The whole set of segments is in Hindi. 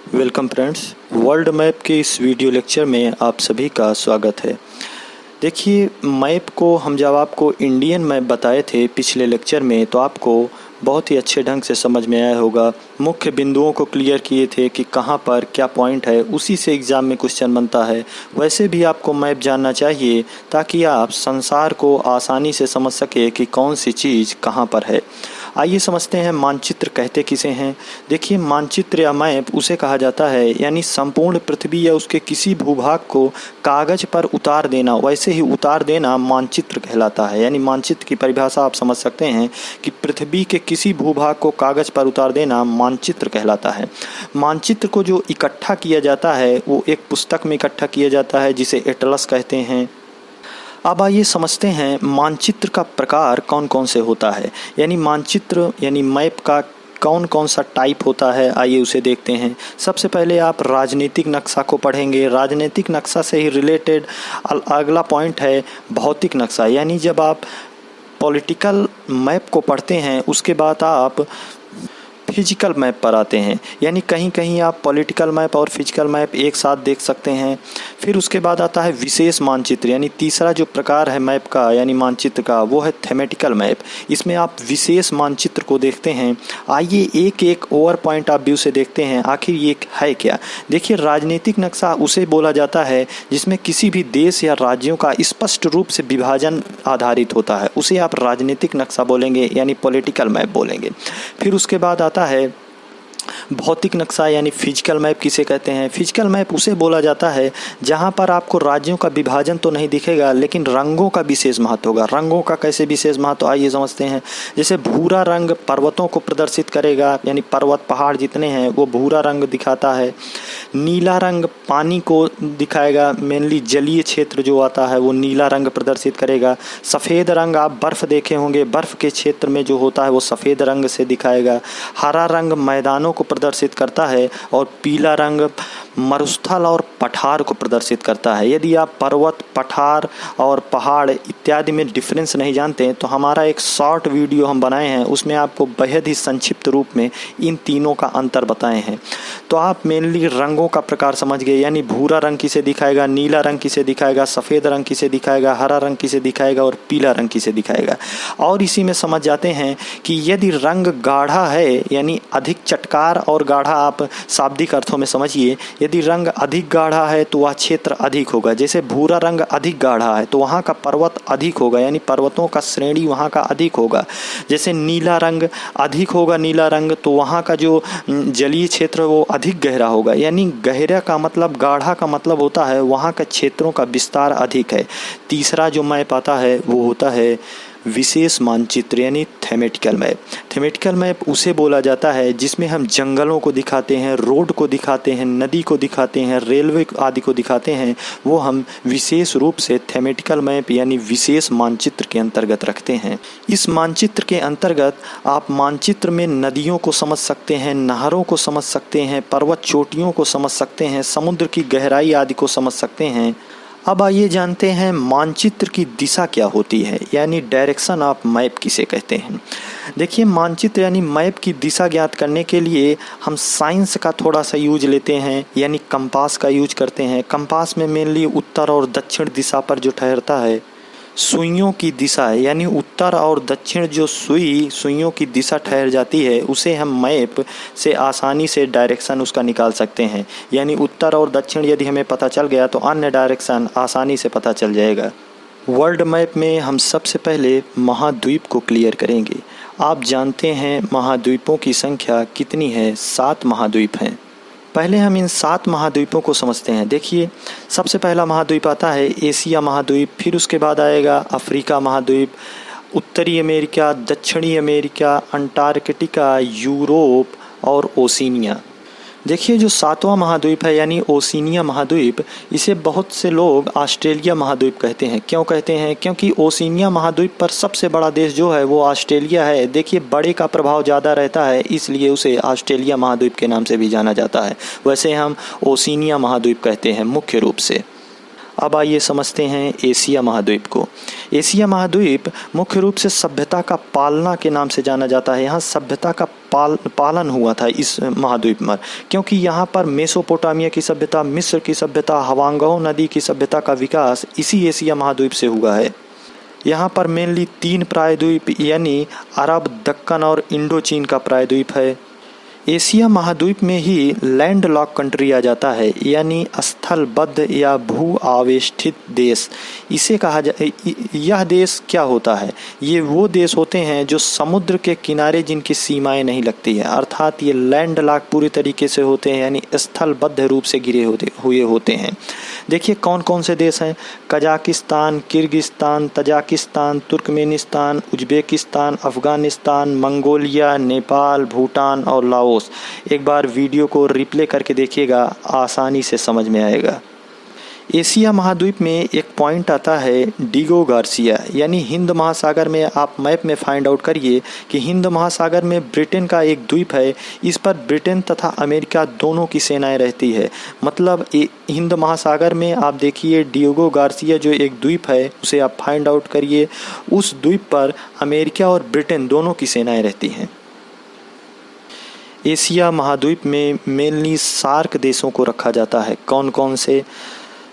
वेलकम फ्रेंड्स, वर्ल्ड मैप के इस वीडियो लेक्चर में आप सभी का स्वागत है। देखिए, मैप को हम जब आपको इंडियन मैप बताए थे पिछले लेक्चर में, तो आपको बहुत ही अच्छे ढंग से समझ में आया होगा। मुख्य बिंदुओं को क्लियर किए थे कि कहाँ पर क्या पॉइंट है, उसी से एग्ज़ाम में क्वेश्चन बनता है। वैसे भी आपको मैप जानना चाहिए ताकि आप संसार को आसानी से समझ सके कि कौन सी चीज़ कहाँ पर है। आइए समझते हैं मानचित्र कहते किसे हैं। देखिए, मानचित्र या मैप उसे कहा जाता है, यानी संपूर्ण पृथ्वी या उसके किसी भूभाग को कागज पर उतार देना, वैसे ही उतार देना मानचित्र कहलाता है। यानी मानचित्र की परिभाषा आप समझ सकते हैं कि पृथ्वी के किसी भूभाग को कागज पर उतार देना मानचित्र कहलाता है। मानचित्र को जो इकट्ठा किया जाता है वो एक पुस्तक में इकट्ठा किया जाता है जिसे एटलस कहते हैं। अब आइए समझते हैं मानचित्र का प्रकार कौन कौन से होता है, यानी मानचित्र यानी मैप का कौन कौन सा टाइप होता है। आइए उसे देखते हैं। सबसे पहले आप राजनीतिक नक्शा को पढ़ेंगे। राजनीतिक नक्शा से ही रिलेटेड अगला पॉइंट है भौतिक नक्शा। यानी जब आप पॉलिटिकल मैप को पढ़ते हैं उसके बाद आप फिजिकल मैप पर आते हैं, यानी कहीं कहीं आप पॉलिटिकल मैप और फिजिकल मैप एक साथ देख सकते हैं। फिर उसके बाद आता है विशेष मानचित्र, यानी तीसरा जो प्रकार है मैप का यानी मानचित्र का वो है थेमेटिकल मैप। इसमें आप विशेष मानचित्र को देखते हैं। आइए एक एक ओवर पॉइंट आप व्यू से देखते हैं आखिर ये है क्या। देखिए, राजनीतिक नक्शा उसे बोला जाता है जिसमें किसी भी देश या राज्यों का स्पष्ट रूप से विभाजन आधारित होता है, उसे आप राजनीतिक नक्शा बोलेंगे, यानी पॉलिटिकल मैप बोलेंगे। फिर उसके बाद आता है भौतिक नक्शा, यानी फिजिकल मैप किसे कहते हैं। फिजिकल मैप उसे बोला जाता है जहां पर आपको राज्यों का विभाजन तो नहीं दिखेगा लेकिन रंगों का विशेष महत्व होगा। रंगों का कैसे विशेष महत्व, आइए समझते हैं। जैसे भूरा रंग पर्वतों को प्रदर्शित करेगा, यानी पर्वत पहाड़ जितने हैं वो भूरा रंग दिखाता है। नीला रंग पानी को दिखाएगा, मेनली जलीय क्षेत्र जो आता है वो नीला रंग प्रदर्शित करेगा। सफ़ेद रंग आप बर्फ़ देखे होंगे, बर्फ़ के क्षेत्र में जो होता है वो सफ़ेद रंग से दिखाएगा। हरा रंग मैदानों को प्रदर्शित करता है और पीला रंग मरुस्थल और पठार को प्रदर्शित करता है। यदि आप पर्वत, पठार और पहाड़ इत्यादि में डिफरेंस नहीं जानते हैं तो हमारा एक शॉर्ट वीडियो हम बनाए हैं, उसमें आपको बेहद ही संक्षिप्त रूप में इन तीनों का अंतर बताए हैं। तो आप मेनली रंगों का प्रकार समझ गए, यानी भूरा रंग किसे दिखाएगा, नीला रंग किसे दिखाएगा, सफ़ेद रंग किसे दिखाएगा, हरा रंग किसे दिखाएगा और पीला रंग किसे दिखाएगा। और इसी में समझ जाते हैं कि यदि रंग गाढ़ा है, यानी अधिक चटकार और गाढ़ा, आप शाब्दिक अर्थों में समझिए, यदि रंग अधिक गाढ़ा है तो वह क्षेत्र अधिक होगा। जैसे भूरा रंग अधिक गाढ़ा है तो वहाँ का पर्वत अधिक होगा, यानी पर्वतों का श्रेणी वहाँ का अधिक होगा। जैसे नीला रंग अधिक होगा, नीला रंग, तो वहाँ का जो जलीय क्षेत्र वो अधिक गहरा होगा। यानी गहरा का मतलब, गाढ़ा का मतलब होता है वहाँ के क्षेत्रों का विस्तार अधिक है। तीसरा जो मैप आता है वो होता है विशेष मानचित्र, यानी थेमेटिकल मैप। थेमेटिकल मैप उसे बोला जाता है जिसमें हम जंगलों को दिखाते हैं, रोड को दिखाते हैं, नदी को दिखाते हैं, रेलवे आदि को दिखाते हैं, वो हम विशेष रूप से थेमेटिकल मैप यानी विशेष मानचित्र के अंतर्गत रखते हैं। इस मानचित्र के अंतर्गत आप मानचित्र में नदियों को समझ सकते हैं, नहरों को समझ सकते हैं, पर्वत चोटियों को समझ सकते हैं, समुद्र की गहराई आदि को समझ सकते हैं। अब आइए जानते हैं मानचित्र की दिशा क्या होती है, यानी डायरेक्शन ऑफ मैप किसे कहते हैं। देखिए, मानचित्र यानी मैप की दिशा ज्ञात करने के लिए हम साइंस का थोड़ा सा यूज लेते हैं, यानी कंपास का यूज करते हैं। कंपास में मेनली उत्तर और दक्षिण दिशा पर जो ठहरता है सुइयों की दिशा है, यानी उत्तर और दक्षिण जो सुइयों की दिशा ठहर जाती है उसे हम मैप से आसानी से डायरेक्शन उसका निकाल सकते हैं। यानी उत्तर और दक्षिण यदि हमें पता चल गया तो अन्य डायरेक्शन आसानी से पता चल जाएगा। वर्ल्ड मैप में हम सबसे पहले महाद्वीप को क्लियर करेंगे। आप जानते हैं महाद्वीपों की संख्या कितनी है? 7 महाद्वीप हैं। पहले हम इन 7 महाद्वीपों को समझते हैं। देखिए, सबसे पहला महाद्वीप आता है एशिया महाद्वीप, फिर उसके बाद आएगा अफ्रीका महाद्वीप, उत्तरी अमेरिका, दक्षिणी अमेरिका, अंटार्कटिका, यूरोप और ओशिनिया। देखिए, जो 7वां महाद्वीप है यानी ओशिनिया महाद्वीप, इसे बहुत से लोग ऑस्ट्रेलिया महाद्वीप कहते हैं। क्यों कहते हैं? क्योंकि ओशिनिया महाद्वीप पर सबसे बड़ा देश जो है वो ऑस्ट्रेलिया है। देखिए, बड़े का प्रभाव ज़्यादा रहता है, इसलिए उसे ऑस्ट्रेलिया महाद्वीप के नाम से भी जाना जाता है। वैसे हम ओशिनिया महाद्वीप कहते हैं मुख्य रूप से। अब आइए समझते हैं एशिया महाद्वीप को। एशिया महाद्वीप मुख्य रूप से सभ्यता का पालना के नाम से जाना जाता है। यहाँ सभ्यता का पालन हुआ था इस महाद्वीप में, क्योंकि यहाँ पर मेसोपोटामिया की सभ्यता, मिस्र की सभ्यता, हवांगो नदी की सभ्यता का विकास इसी एशिया महाद्वीप से हुआ है। यहाँ पर मेनली 3 प्रायद्वीप यानी अरब, दक्कन और इंडो चीन का प्रायद्वीप है। एशिया महाद्वीप में ही लैंड लॉक कंट्री आ जाता है, यानी स्थलबद्ध या भू आवेष्टित देश इसे कहा यह देश क्या होता है? ये वो देश होते हैं जो समुद्र के किनारे जिनकी सीमाएं नहीं लगती है, अर्थात ये लैंड लॉक पूरी तरीके से होते हैं, यानी स्थलबद्ध रूप से घिरे हुए होते हैं। देखिए कौन कौन से देश हैं? Kazakhstan, Kyrgyzstan, Tajikistan, Turkmenistan, Uzbekistan, Afghanistan, Mongolia, Nepal, Bhutan और लाओस। एक बार वीडियो को रिप्ले करके देखिएगा, आसानी से समझ में आएगा। एशिया महाद्वीप में एक पॉइंट आता है डिगो गार्सिया, यानी हिंद महासागर में। आप मैप में फाइंड आउट करिए कि हिंद महासागर में ब्रिटेन का एक द्वीप है। इस पर ब्रिटेन तथा अमेरिका दोनों की सेनाएं रहती है। मतलब हिंद महासागर में आप देखिए डिगो गार्सिया जो एक द्वीप है उसे आप फाइंड आउट करिए। उस द्वीप पर अमेरिका और ब्रिटेन दोनों की सेनाएं रहती हैं। एशिया महाद्वीप में मेनली सार्क देशों को रखा जाता है। कौन कौन से?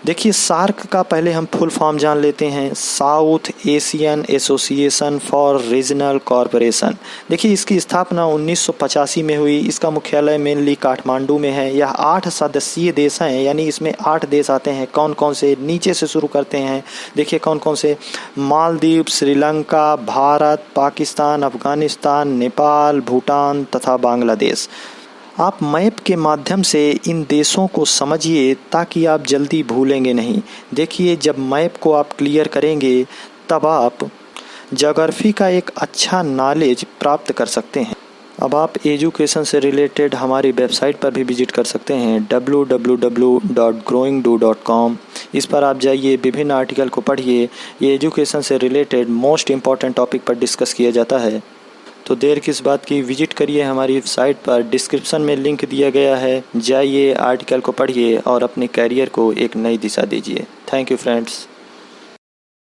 देखिए सार्क का पहले हम फुल फॉर्म जान लेते हैं, south Asian association for regional corporation. देखिए इसकी स्थापना 1985 में हुई। इसका मुख्यालय मेनली काठमांडू में है। यह 8 सदस्यीय देश हैं, यानी इसमें 8 देश आते हैं। कौन कौन से? नीचे से शुरू करते हैं। देखिए कौन कौन से? मालदीव, श्रीलंका, भारत, पाकिस्तान, अफगानिस्तान, नेपाल, भूटान तथा बांग्लादेश। आप मैप के माध्यम से इन देशों को समझिए ताकि आप जल्दी भूलेंगे नहीं। देखिए जब मैप को आप क्लियर करेंगे तब आप ज्योग्राफी का एक अच्छा नॉलेज प्राप्त कर सकते हैं। अब आप एजुकेशन से रिलेटेड हमारी वेबसाइट पर भी विजिट कर सकते हैं www.growingdo.com। इस पर आप जाइए, विभिन्न आर्टिकल को पढ़िए। ये एजुकेशन से रिलेटेड मोस्ट इम्पॉर्टेंट टॉपिक पर डिस्कस किया जाता है। तो देर किस बात की, विजिट करिए हमारी वेबसाइट पर। डिस्क्रिप्शन में लिंक दिया गया है, जाइए आर्टिकल को पढ़िए और अपने कैरियर को एक नई दिशा दीजिए। Thank you friends.